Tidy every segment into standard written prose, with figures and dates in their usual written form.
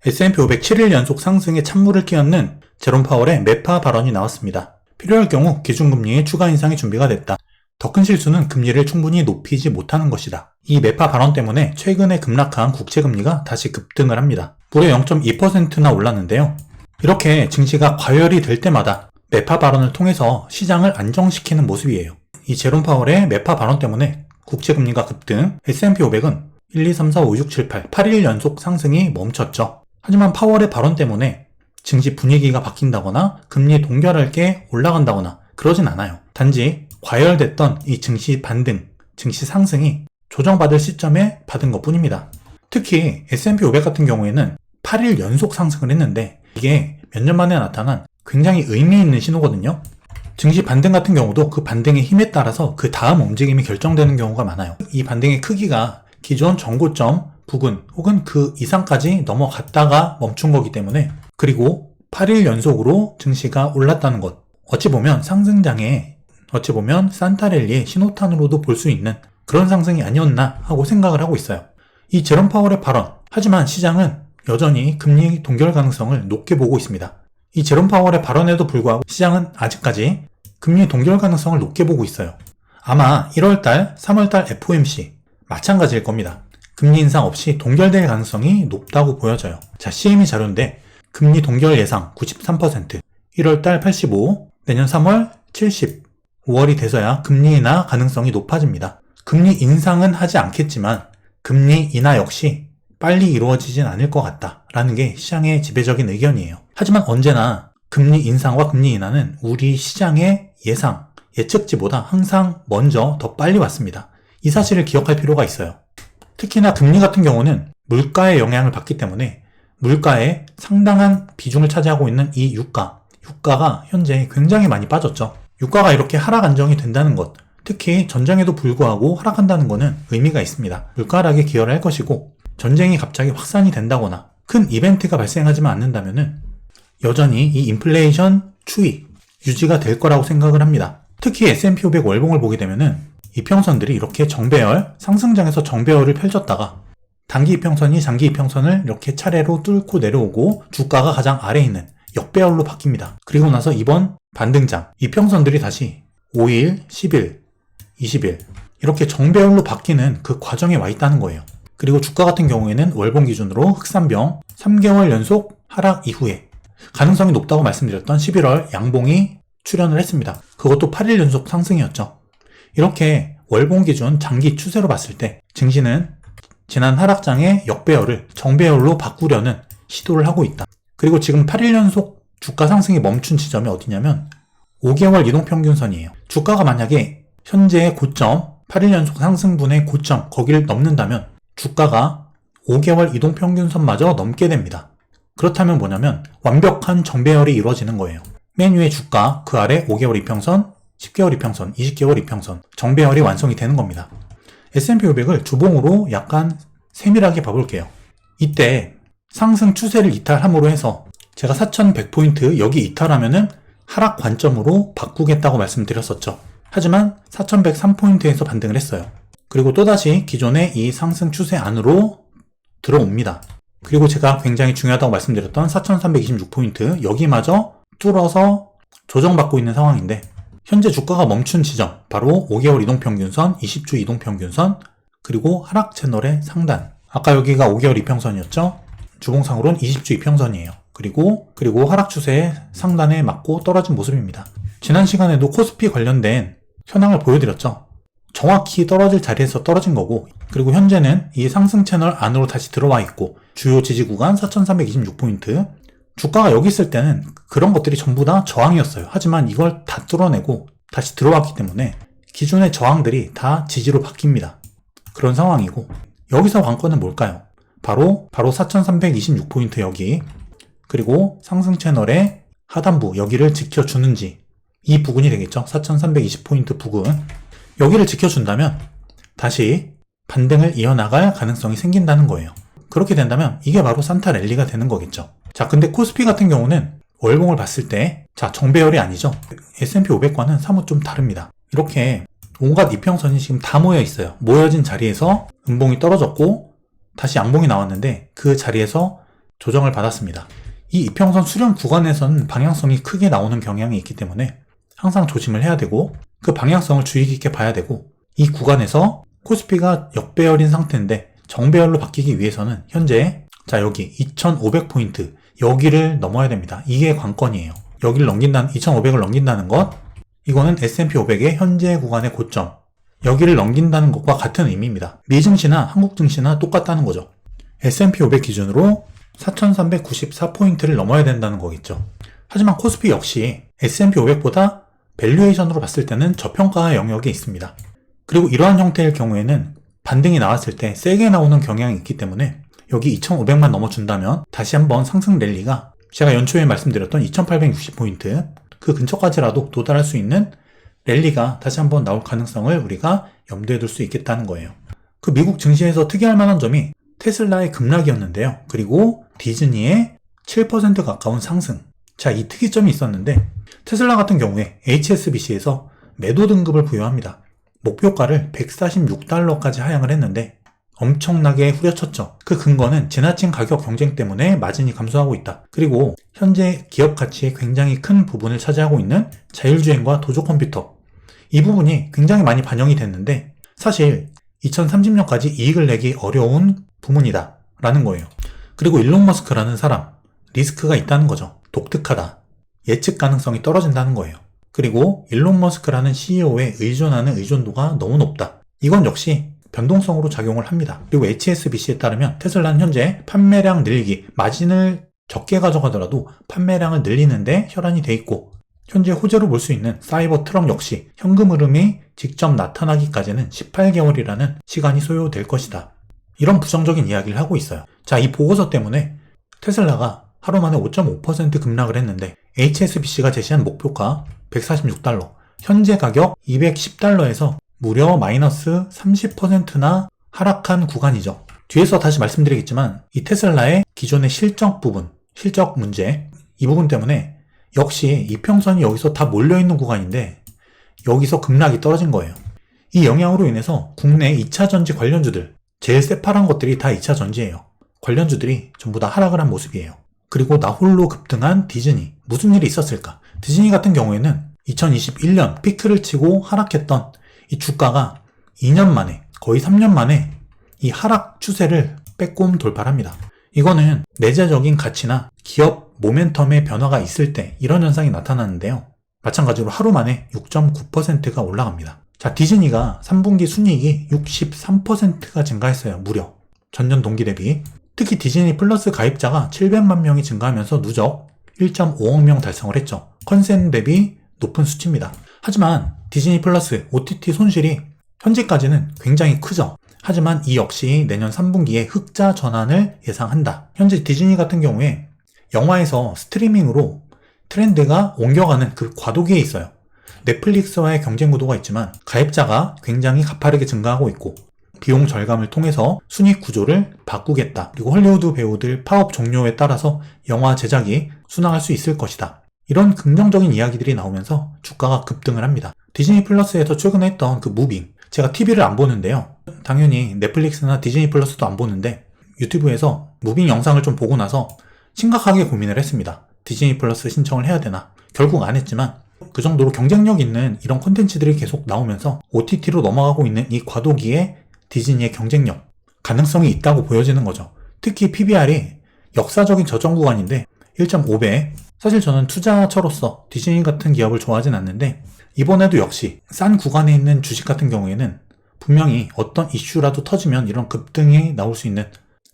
S&P 500 7일 연속 상승에 찬물을 끼얹는 제롬 파월의 매파 발언이 나왔습니다. 필요할 경우 기준금리의 추가 인상이 준비가 됐다. 더 큰 실수는 금리를 충분히 높이지 못하는 것이다. 이 매파 발언 때문에 최근에 급락한 국채금리가 다시 급등을 합니다. 무려 0.2%나 올랐는데요. 이렇게 증시가 과열이 될 때마다 매파 발언을 통해서 시장을 안정시키는 모습이에요. 이 제롬 파월의 매파 발언 때문에 국채금리가 급등, S&P 500은 1, 2, 3, 4, 5, 6, 7, 8, 8일 연속 상승이 멈췄죠. 하지만 파월의 발언 때문에 증시 분위기가 바뀐다거나 금리 동결할게 올라간다거나 그러진 않아요. 단지 과열됐던 이 증시 반등, 증시 상승이 조정받을 시점에 받은 것 뿐입니다. 특히 S&P 500 같은 경우에는 8일 연속 상승을 했는데 이게 몇 년 만에 나타난 굉장히 의미 있는 신호거든요. 증시 반등 같은 경우도 그 반등의 힘에 따라서 그 다음 움직임이 결정되는 경우가 많아요. 이 반등의 크기가 기존 정고점 부근 혹은 그 이상까지 넘어갔다가 멈춘 거기 때문에, 그리고 8일 연속으로 증시가 올랐다는 것, 어찌 보면 상승장에 어찌 보면 산타랠리의 신호탄으로도 볼 수 있는 그런 상승이 아니었나 하고 생각을 하고 있어요. 이 제롬 파월의 발언, 하지만 시장은 여전히 금리 동결 가능성을 높게 보고 있습니다. 이 제롬 파월의 발언에도 불구하고 시장은 아직까지 금리 동결 가능성을 높게 보고 있어요. 아마 1월달, 3월달 FOMC 마찬가지일 겁니다. 금리 인상 없이 동결될 가능성이 높다고 보여져요. 자, CME 자료인데 금리 동결 예상 93%, 1월달 85, 내년 3월 70, 5월이 돼서야 금리 인하 가능성이 높아집니다. 금리 인상은 하지 않겠지만 금리 인하 역시 빨리 이루어지진 않을 것 같다라는 게 시장의 지배적인 의견이에요. 하지만 언제나 금리 인상과 금리 인하는 우리 시장의 예상, 예측치보다 항상 먼저 더 빨리 왔습니다. 이 사실을 기억할 필요가 있어요. 특히나 금리 같은 경우는 물가의 영향을 받기 때문에 물가에 상당한 비중을 차지하고 있는 이 유가가 현재 굉장히 많이 빠졌죠. 유가가 이렇게 하락 안정이 된다는 것, 특히 전쟁에도 불구하고 하락한다는 것은 의미가 있습니다. 물가 하락에 기여를 할 것이고, 전쟁이 갑자기 확산이 된다거나 큰 이벤트가 발생하지만 않는다면 여전히 이 인플레이션 추이 유지가 될 거라고 생각을 합니다. 특히 S&P 500 월봉을 보게 되면은 이평선들이 이렇게 정배열, 상승장에서 정배열을 펼쳤다가 단기 이평선이 장기 이평선을 이렇게 차례로 뚫고 내려오고 주가가 가장 아래에 있는 역배열로 바뀝니다. 그리고 나서 이번 반등장, 이평선들이 다시 5일, 10일, 20일 이렇게 정배열로 바뀌는 그 과정에 와 있다는 거예요. 그리고 주가 같은 경우에는 월봉 기준으로 흑산병 3개월 연속 하락 이후에 가능성이 높다고 말씀드렸던 11월 양봉이 출현을 했습니다. 그것도 8일 연속 상승이었죠. 이렇게 월봉 기준 장기 추세로 봤을 때 증시는 지난 하락장의 역배열을 정배열로 바꾸려는 시도를 하고 있다. 그리고 지금 8일 연속 주가 상승이 멈춘 지점이 어디냐면 5개월 이동평균선이에요. 주가가 만약에 현재의 고점, 8일 연속 상승분의 고점, 거기를 넘는다면 주가가 5개월 이동평균선마저 넘게 됩니다. 그렇다면 뭐냐면 완벽한 정배열이 이루어지는 거예요. 맨 위에 주가, 그 아래 5개월 이평선, 10개월 이평선, 20개월 이평선, 정배열이 완성이 되는 겁니다. S&P 500을 주봉으로 약간 세밀하게 봐볼게요. 이때 상승 추세를 이탈함으로 해서 제가 4100포인트 여기 이탈하면은 하락 관점으로 바꾸겠다고 말씀드렸었죠. 하지만 4103포인트에서 반등을 했어요. 그리고 또다시 기존의 이 상승 추세 안으로 들어옵니다. 그리고 제가 굉장히 중요하다고 말씀드렸던 4326포인트 여기마저 뚫어서 조정받고 있는 상황인데, 현재 주가가 멈춘 지점, 바로 5개월 이동평균선, 20주 이동평균선, 그리고 하락 채널의 상단. 아까 여기가 5개월 이평선이었죠? 주봉상으로는 20주 이평선이에요. 그리고 하락 추세의 상단에 맞고 떨어진 모습입니다. 지난 시간에도 코스피 관련된 현황을 보여드렸죠. 정확히 떨어질 자리에서 떨어진 거고, 그리고 현재는 이 상승 채널 안으로 다시 들어와 있고, 주요 지지 구간 4326포인트, 주가가 여기 있을 때는 그런 것들이 전부 다 저항이었어요. 하지만 이걸 다 뚫어내고 다시 들어왔기 때문에 기존의 저항들이 다 지지로 바뀝니다. 그런 상황이고, 여기서 관건은 뭘까요? 바로 4326포인트 여기, 그리고 상승 채널의 하단부 여기를 지켜주는지, 이 부근이 되겠죠. 4320포인트 부근, 여기를 지켜준다면 다시 반등을 이어나갈 가능성이 생긴다는 거예요. 그렇게 된다면 이게 바로 산타랠리가 되는 거겠죠. 자, 근데 코스피 같은 경우는 월봉을 봤을 때, 자, 정배열이 아니죠. S&P 500과는 사뭇 좀 다릅니다. 이렇게 온갖 이평선이 지금 다 모여 있어요. 모여진 자리에서 음봉이 떨어졌고 다시 양봉이 나왔는데 그 자리에서 조정을 받았습니다. 이 이평선 수렴 구간에서는 방향성이 크게 나오는 경향이 있기 때문에 항상 조심을 해야 되고 그 방향성을 주의 깊게 봐야 되고 이 구간에서 코스피가 역배열인 상태인데 정배열로 바뀌기 위해서는 현재 여기 2500포인트 여기를 넘어야 됩니다. 이게 관건이에요. 여기를 넘긴다는 2500을 넘긴다는 것 이거는 S&P 500의 현재 구간의 고점 여기를 넘긴다는 것과 같은 의미입니다. 미 증시나 한국 증시나 똑같다는 거죠. S&P 500 기준으로 4394포인트를 넘어야 된다는 거겠죠. 하지만 코스피 역시 S&P 500보다 밸류에이션으로 봤을 때는 저평가 영역에 있습니다. 그리고 이러한 형태일 경우에는 반등이 나왔을 때 세게 나오는 경향이 있기 때문에 여기 2500만 넘어준다면 다시 한번 상승 랠리가 제가 연초에 말씀드렸던 2860포인트 그 근처까지라도 도달할 수 있는 랠리가 다시 한번 나올 가능성을 우리가 염두에 둘 수 있겠다는 거예요. 그 미국 증시에서 특이할 만한 점이 테슬라의 급락이었는데요. 그리고 디즈니의 7% 가까운 상승. 이 특이점이 있었는데 테슬라 같은 경우에 HSBC에서 매도 등급을 부여합니다. 목표가를 146달러까지 하향을 했는데 엄청나게 후려쳤죠. 그 근거는 지나친 가격 경쟁 때문에 마진이 감소하고 있다. 그리고 현재 기업 가치의 굉장히 큰 부분을 차지하고 있는 자율주행과 도조 컴퓨터 이 부분이 굉장히 많이 반영이 됐는데 사실 2030년까지 이익을 내기 어려운 부문이다 라는 거예요. 그리고 일론 머스크라는 사람 리스크가 있다는 거죠. 독특하다. 예측 가능성이 떨어진다는 거예요. 그리고 일론 머스크라는 CEO에 의존하는 의존도가 너무 높다. 이건 역시 변동성으로 작용을 합니다. 그리고 HSBC에 따르면 테슬라는 현재 판매량 늘리기, 마진을 적게 가져가더라도 판매량을 늘리는데 혈안이 돼 있고 현재 호재로 볼 수 있는 사이버 트럭 역시 현금 흐름이 직접 나타나기까지는 18개월이라는 시간이 소요될 것이다. 이런 부정적인 이야기를 하고 있어요. 이 보고서 때문에 테슬라가 하루 만에 5.5% 급락을 했는데 HSBC가 제시한 목표가 146달러, 현재 가격 210달러에서 무려 마이너스 30%나 하락한 구간이죠. 뒤에서 다시 말씀드리겠지만 이 테슬라의 기존의 실적 부분, 실적 문제 이 부분 때문에 역시 이평선이 여기서 다 몰려있는 구간인데 여기서 급락이 떨어진 거예요. 이 영향으로 인해서 국내 2차전지 관련주들 제일 새파란 것들이 다 2차전지예요. 관련주들이 전부 다 하락을 한 모습이에요. 그리고 나홀로 급등한 디즈니 무슨 일이 있었을까? 디즈니 같은 경우에는 2021년 피크를 치고 하락했던 이 주가가 2년 만에 거의 3년 만에 이 하락 추세를 빼꼼 돌파합니다. 이거는 내재적인 가치나 기업 모멘텀의 변화가 있을 때 이런 현상이 나타나는데요. 마찬가지로 하루 만에 6.9%가 올라갑니다. 디즈니가 3분기 순이익이 63%가 증가했어요. 무려 전년 동기 대비. 특히 디즈니 플러스 가입자가 700만 명이 증가하면서 누적 1.5억 명 달성을 했죠. 컨센 대비 높은 수치입니다. 하지만 디즈니 플러스 OTT 손실이 현재까지는 굉장히 크죠. 하지만 이 역시 내년 3분기에 흑자 전환을 예상한다. 현재 디즈니 같은 경우에 영화에서 스트리밍으로 트렌드가 옮겨가는 그 과도기에 있어요. 넷플릭스와의 경쟁 구도가 있지만 가입자가 굉장히 가파르게 증가하고 있고 비용 절감을 통해서 순익 구조를 바꾸겠다. 그리고 헐리우드 배우들 파업 종료에 따라서 영화 제작이 순항할 수 있을 것이다. 이런 긍정적인 이야기들이 나오면서 주가가 급등을 합니다. 디즈니 플러스에서 최근에 했던 그 무빙 제가 TV를 안 보는데요. 당연히 넷플릭스나 디즈니 플러스도 안 보는데 유튜브에서 무빙 영상을 좀 보고 나서 심각하게 고민을 했습니다. 디즈니 플러스 신청을 해야 되나? 결국 안 했지만 그 정도로 경쟁력 있는 이런 콘텐츠들이 계속 나오면서 OTT로 넘어가고 있는 이 과도기에 디즈니의 경쟁력, 가능성이 있다고 보여지는 거죠. 특히 PBR이 역사적인 저점 구간인데 1.5배. 사실 저는 투자처로서 디즈니 같은 기업을 좋아하진 않는데 이번에도 역시 싼 구간에 있는 주식 같은 경우에는 분명히 어떤 이슈라도 터지면 이런 급등이 나올 수 있는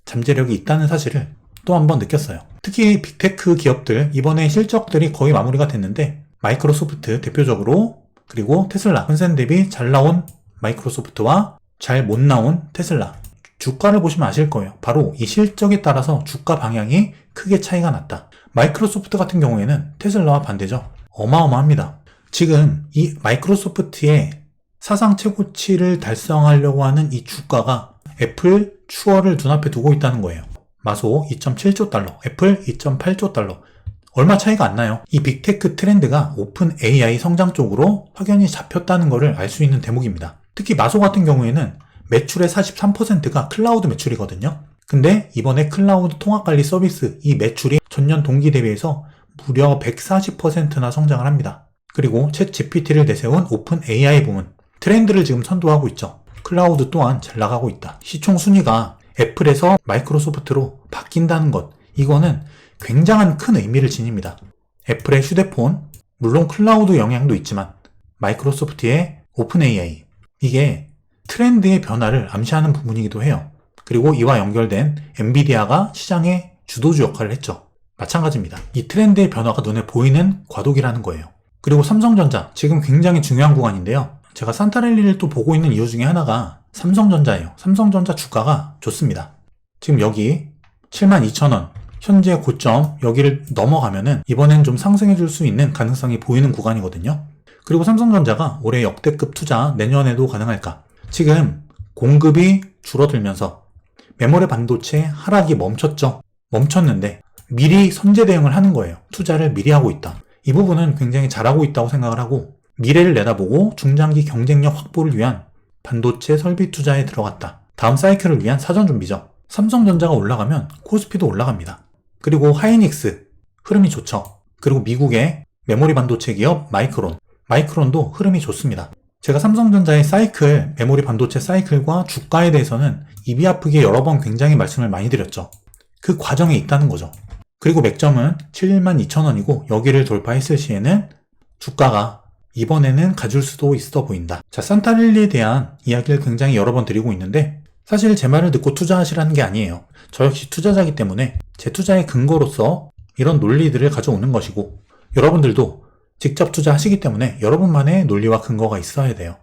잠재력이 있다는 사실을 또 한 번 느꼈어요. 특히 빅테크 기업들 이번에 실적들이 거의 마무리가 됐는데 마이크로소프트 대표적으로 그리고 테슬라 컨센 대비 잘 나온 마이크로소프트와 잘 못 나온 테슬라 주가를 보시면 아실 거예요. 바로 이 실적에 따라서 주가 방향이 크게 차이가 났다. 마이크로소프트 같은 경우에는 테슬라와 반대죠. 어마어마합니다. 지금 이 마이크로소프트의 사상 최고치를 달성하려고 하는 이 주가가 애플 추월을 눈앞에 두고 있다는 거예요. 마소 2.7조 달러, 애플 2.8조 달러. 얼마 차이가 안 나요. 이 빅테크 트렌드가 오픈 AI 성장 쪽으로 확연히 잡혔다는 것을 알 수 있는 대목입니다. 특히 마소 같은 경우에는 매출의 43%가 클라우드 매출이거든요. 근데 이번에 클라우드 통합관리 서비스 이 매출이 전년 동기 대비해서 무려 140%나 성장을 합니다. 그리고 챗 GPT를 내세운 오픈 AI 부문, 트렌드를 지금 선도하고 있죠. 클라우드 또한 잘 나가고 있다. 시총 순위가 애플에서 마이크로소프트로 바뀐다는 것, 이거는 굉장한 큰 의미를 지닙니다. 애플의 휴대폰, 물론 클라우드 영향도 있지만 마이크로소프트의 오픈 AI, 이게 트렌드의 변화를 암시하는 부분이기도 해요. 그리고 이와 연결된 엔비디아가 시장의 주도주 역할을 했죠. 마찬가지입니다. 이 트렌드의 변화가 눈에 보이는 과도기라는 거예요. 그리고 삼성전자, 지금 굉장히 중요한 구간인데요. 제가 산타랠리를 또 보고 있는 이유 중에 하나가 삼성전자예요. 삼성전자 주가가 좋습니다. 지금 여기 72,000원, 현재 고점 여기를 넘어가면은 이번엔 좀 상승해 줄 수 있는 가능성이 보이는 구간이거든요. 그리고 삼성전자가 올해 역대급 투자 내년에도 가능할까? 지금 공급이 줄어들면서 메모리 반도체 하락이 멈췄죠. 멈췄는데 미리 선제 대응을 하는 거예요. 투자를 미리 하고 있다. 이 부분은 굉장히 잘하고 있다고 생각을 하고, 미래를 내다보고 중장기 경쟁력 확보를 위한 반도체 설비 투자에 들어갔다. 다음 사이클을 위한 사전 준비죠. 삼성전자가 올라가면 코스피도 올라갑니다. 그리고 하이닉스 흐름이 좋죠. 그리고 미국의 메모리 반도체 기업 마이크론도 흐름이 좋습니다. 제가 삼성전자의 사이클, 메모리 반도체 사이클과 주가에 대해서는 입이 아프게 여러 번 굉장히 말씀을 많이 드렸죠. 그 과정에 있다는 거죠. 그리고 맥점은 72,000원이고 여기를 돌파했을 시에는 주가가 이번에는 가줄 수도 있어 보인다. 자, 산타랠리에 대한 이야기를 굉장히 여러 번 드리고 있는데 사실 제 말을 듣고 투자하시라는 게 아니에요. 저 역시 투자자이기 때문에 제 투자의 근거로서 이런 논리들을 가져오는 것이고, 여러분들도 직접 투자하시기 때문에 여러분만의 논리와 근거가 있어야 돼요.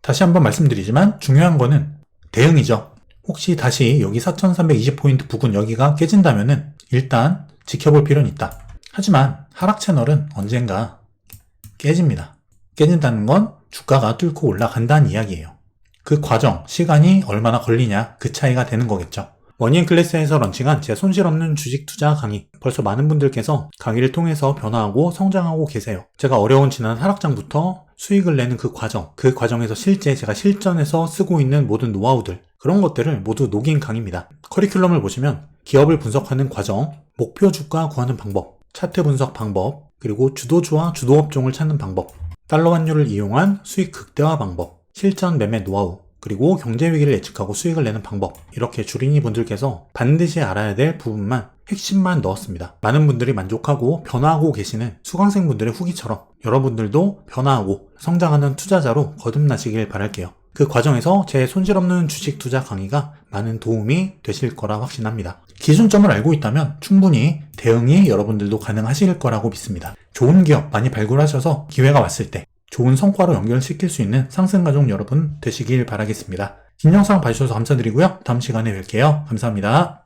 다시 한번 말씀드리지만 중요한 거는 대응이죠. 혹시 다시 여기 4,320포인트 부근 여기가 깨진다면은 일단 지켜볼 필요는 있다. 하지만 하락 채널은 언젠가 깨집니다. 깨진다는 건 주가가 뚫고 올라간다는 이야기예요. 그 과정, 시간이 얼마나 걸리냐, 그 차이가 되는 거겠죠. 머니앤클래스에서 런칭한 제 손실 없는 주식 투자 강의, 벌써 많은 분들께서 강의를 통해서 변화하고 성장하고 계세요. 제가 어려운 지난 하락장부터 수익을 내는 그 과정에서 실제 제가 실전에서 쓰고 있는 모든 노하우들, 그런 것들을 모두 녹인 강의입니다. 커리큘럼을 보시면 기업을 분석하는 과정, 목표 주가 구하는 방법, 차트 분석 방법, 그리고 주도주와 주도업종을 찾는 방법, 달러 환율을 이용한 수익 극대화 방법, 실전 매매 노하우, 그리고 경제위기를 예측하고 수익을 내는 방법, 이렇게 주린이 분들께서 반드시 알아야 될 부분만, 핵심만 넣었습니다. 많은 분들이 만족하고 변화하고 계시는 수강생분들의 후기처럼 여러분들도 변화하고 성장하는 투자자로 거듭나시길 바랄게요. 그 과정에서 제 손실 없는 주식 투자 강의가 많은 도움이 되실 거라 확신합니다. 기준점을 알고 있다면 충분히 대응이 여러분들도 가능하실 거라고 믿습니다. 좋은 기업 많이 발굴하셔서 기회가 왔을 때 좋은 성과로 연결시킬 수 있는 상승가족 여러분 되시길 바라겠습니다. 긴 영상 봐주셔서 감사드리고요. 다음 시간에 뵐게요. 감사합니다.